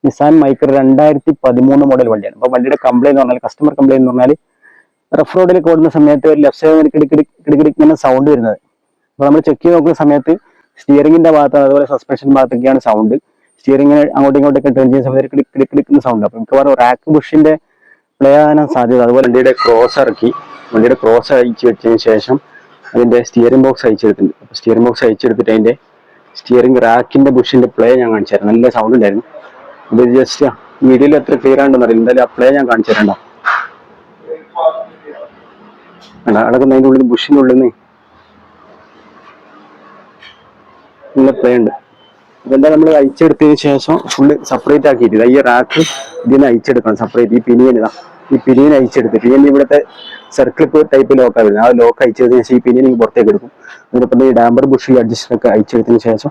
Nissan Micra 2013 model വണ്ടിയാണ്. അപ്പോൾ വണ്ടിയുടെ കംപ്ലൈന്റ് എന്ന് പറഞ്ഞാൽ കസ്റ്റമർ കംപ്ലൈന്റ് എന്ന് പറഞ്ഞാൽ റഫ് റോഡിലേക്ക് ഓടുന്ന സമയത്ത് ഒരു ലെഫ്റ്റ് സൈഡ് കിടിക്കിടി ഇങ്ങനെ സൗണ്ട് വരുന്നത്. അപ്പോൾ നമ്മൾ ചെക്ക് ചെയ്ത് നോക്കുന്ന സമയത്ത് സ്റ്റിയറിംഗിന്റെ ഭാഗത്ത് അതുപോലെ സസ്പെൻഷൻ ഭാഗത്തൊക്കെയാണ് സൗണ്ട്. സ്റ്റിയറിംഗിന് അങ്ങോട്ടും ഇങ്ങോട്ടൊക്കെ ടേൺ ചെയ്യുന്ന സമയത്ത് കിടിക്കിടിക്കുന്ന സൗണ്ട്. അപ്പോൾ മിക്കവാറും റാക്ക് ബുഷിന്റെ പ്ലേ ആകാൻ സാധ്യത. അതുപോലെ വണ്ടിയുടെ ക്രോസ് ഇറക്കി വണ്ടിയുടെ ക്രോസ് അയച്ചു വെച്ചതിന് ശേഷം അതിന്റെ സ്റ്റിയറിംഗ് ബോക്സ് അയച്ചെടുത്തിട്ടുണ്ട്. അപ്പോൾ സ്റ്റിയറിംഗ് ബോക്സ് അയച്ചെടുത്തിട്ട് അതിന്റെ സ്റ്റിയറിംഗ് റാക്കിന്റെ ബുഷിന്റെ പ്ലേ ഞാൻ കാണിച്ചു തരാം. നല്ല സൗണ്ട് ഉണ്ടായിരുന്നു. ഇത് ജസ്റ്റ് വീഡിയോയിൽ എത്ര ക്ലിയർ ആണെന്ന് അറിയില്ല. എന്തായാലും ആ പ്ലേ ഞാൻ കാണിച്ചു തരണ്ടോ. അടക്കുന്ന അതിൻ്റെ ഉള്ളിൽ ബുഷിന്റെ ഉള്ളിൽ നിന്ന് നല്ല പ്ലേ ഉണ്ട്. ഇതെല്ലാം നമ്മൾ അയച്ചെടുത്തതിന് ശേഷം ഫുള്ള് സെപ്പറേറ്റ് ആക്കിയിട്ട് ഈ റാക്ക് ഇതിനെ അയച്ചെടുക്കണം സെപ്പറേറ്റ്. ഈ പിനിയൻ അയച്ചെടുത്ത് പിനിയൻ ഇവിടുത്തെ സർക്കിൾ ടൈപ്പ് ലോക്കാണ് വരുന്നത്. ആ ലോക്ക് അയച്ചെടുത്തതിന് ശേഷം ഈ പിനിയൻ പുറത്തേക്ക് എടുക്കും. അതിനൊപ്പം ഈ ഡാമ്പർ ബുഷ് അഡ്ജസ്റ്റൊക്കെ അയച്ചെടുത്തതിന് ശേഷം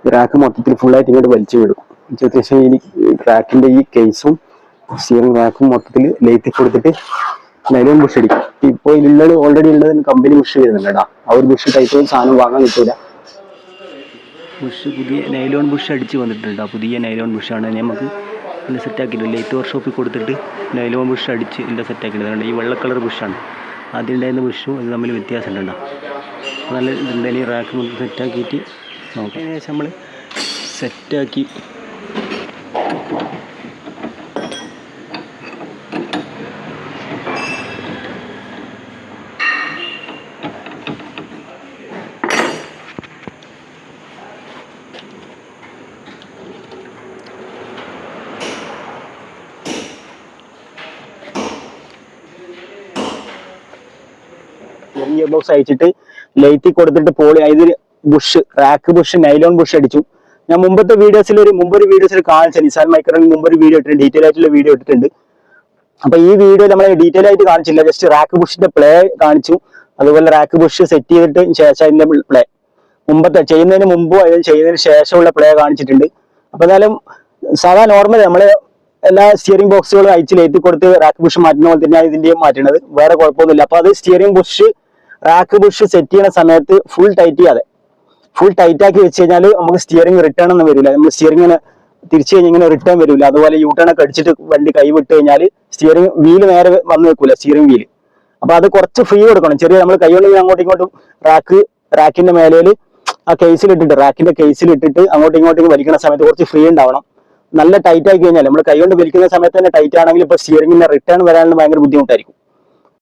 ഈ റാക്ക് മൊത്തത്തിൽ ഫുള്ളായിട്ട് ഇങ്ങോട്ട് വലിച്ചു വിടും. വലിച്ചെടുത്തതിന് ശേഷം ഈ റാക്കിന്റെ ഈ കേസും സ്റ്റിയറിംഗ് റാക്കും മൊത്തത്തിൽ ലേത്തി കൊടുത്തിട്ട് നൈലോൺ ബുഷ് അടിക്കും. ഇപ്പോൾ ഇതിലുള്ളത് ഓൾറെഡി ഉള്ളത് കമ്പനി ബുഷ് വരുന്നുണ്ട് കേട്ടോ. ആ ഒരു ബുഷ് ടൈപ്പ് സാധനം വാങ്ങാൻ കിട്ടൂല. ബുഷ് പുതിയ നൈലോൺ ബുഷ് അടിച്ച് വന്നിട്ടുണ്ട്. പുതിയ നൈലോൺ ബുഷാണ്. നമുക്ക് ഇതിൻ്റെ സെറ്റാക്കിയിട്ട് ലേറ്റ് വർക്ക്ഷോപ്പിൽ കൊടുത്തിട്ട് നൈലോൺ ബുഷ് അടിച്ച് ഇതിൻ്റെ സെറ്റാക്കിയിട്ടുണ്ട്. ഈ വെള്ള കളർ ബുഷാണ് ആദ്യം ഉണ്ടായിരുന്ന ബുഷും ഇത് തമ്മിൽ വ്യത്യാസമുണ്ടോ. നല്ല എന്തായാലും റാക്ക് മൊത്തം സെറ്റാക്കിയിട്ട് നോക്കാം. അതിനുശേഷം നമ്മൾ സെറ്റാക്കി ഗിയർ ബോക്സ് അയച്ചിട്ട് ലൈറ്റി കൊടുത്തിട്ട് പോളി ഇത് Bush rack Bush nylon Bush അടിച്ചു. ഞാൻ മുമ്പൊരു വീഡിയോസിൽ കാണിച്ച നിസാൻ മൈക്രോയിൽ മുമ്പൊരു വീഡിയോ ഇട്ടിട്ടുണ്ട്. ഡീറ്റെയിൽ ആയിട്ടുള്ള വീഡിയോ ഇട്ടിട്ടുണ്ട്. അപ്പൊ ഈ വീഡിയോ നമ്മൾ ഡീറ്റെയിൽ ആയിട്ട് കാണിച്ചില്ല. ജസ്റ്റ് റാക്ക് ബുഷിന്റെ പ്ലേ കാണിച്ചു. അതുപോലെ റാക്ക് ബുഷ് സെറ്റ് ചെയ്തിട്ട് ശേഷം അതിന്റെ പ്ലേ ചെയ്യുന്നതിന് മുമ്പും അതിന് ചെയ്യുന്നതിന് ശേഷമുള്ള പ്ലേ കാണിച്ചിട്ടുണ്ട്. അപ്പൊ എന്തായാലും സാധാ നോർമൽ നമ്മള് എല്ലാ സ്റ്റിയറിംഗ് ബോക്സുകളും അയച്ച് ലേറ്റി കൊടുത്ത് റാക്ക് ബുഷ് മാറ്റുന്ന പോലെ തന്നെയാണ് ഇതിന്റെയും മാറ്റുന്നത്. വേറെ കുഴപ്പമൊന്നുമില്ല. അപ്പൊ അത് steering Bush rack Bush set ചെയ്യുന്ന സമയത്ത് ഫുൾ ടൈറ്റ് ആക്കി വെച്ച് കഴിഞ്ഞാൽ നമുക്ക് സ്റ്റിയറിംഗ് റിട്ടേൺ ഒന്നും വരില്ല. നമ്മൾ സ്റ്റിയറിംഗിന് തിരിച്ചു കഴിഞ്ഞാൽ ഇങ്ങനെ റിട്ടേൺ വരില്ല. അതുപോലെ യൂട്ടേൺ ഒക്കെ അടിച്ചിട്ട് വണ്ടി കൈ വിട്ട് കഴിഞ്ഞാൽ സ്റ്റിയറിംഗ് വീല് നേരെ വന്ന് വെക്കൂല സ്റ്റിയറിംഗ് വീല്. അപ്പൊ അത് കുറച്ച് ഫ്രീ കൊടുക്കണം. ചെറിയ നമ്മൾ കൈകൊണ്ട് അങ്ങോട്ടും ഇങ്ങോട്ടും റാക്കിന്റെ മേലയിൽ ആ റാക്കിന്റെ കേസിലിട്ടിട്ട് അങ്ങോട്ടും ഇങ്ങോട്ടും വലിക്കുന്ന സമയത്ത് കുറച്ച് ഫ്രീ ഉണ്ടാവണം. നല്ല ടൈറ്റ് ആക്കി കഴിഞ്ഞാൽ നമ്മൾ കൈകൊണ്ട് വലിക്കുന്ന സമയത്ത് തന്നെ ടൈറ്റ് ആണെങ്കിൽ ഇപ്പൊ സ്റ്റിയറിംഗിന്റെ റിട്ടേൺ വരാനുള്ള ഭയങ്കര ബുദ്ധിമുട്ടായിരിക്കും.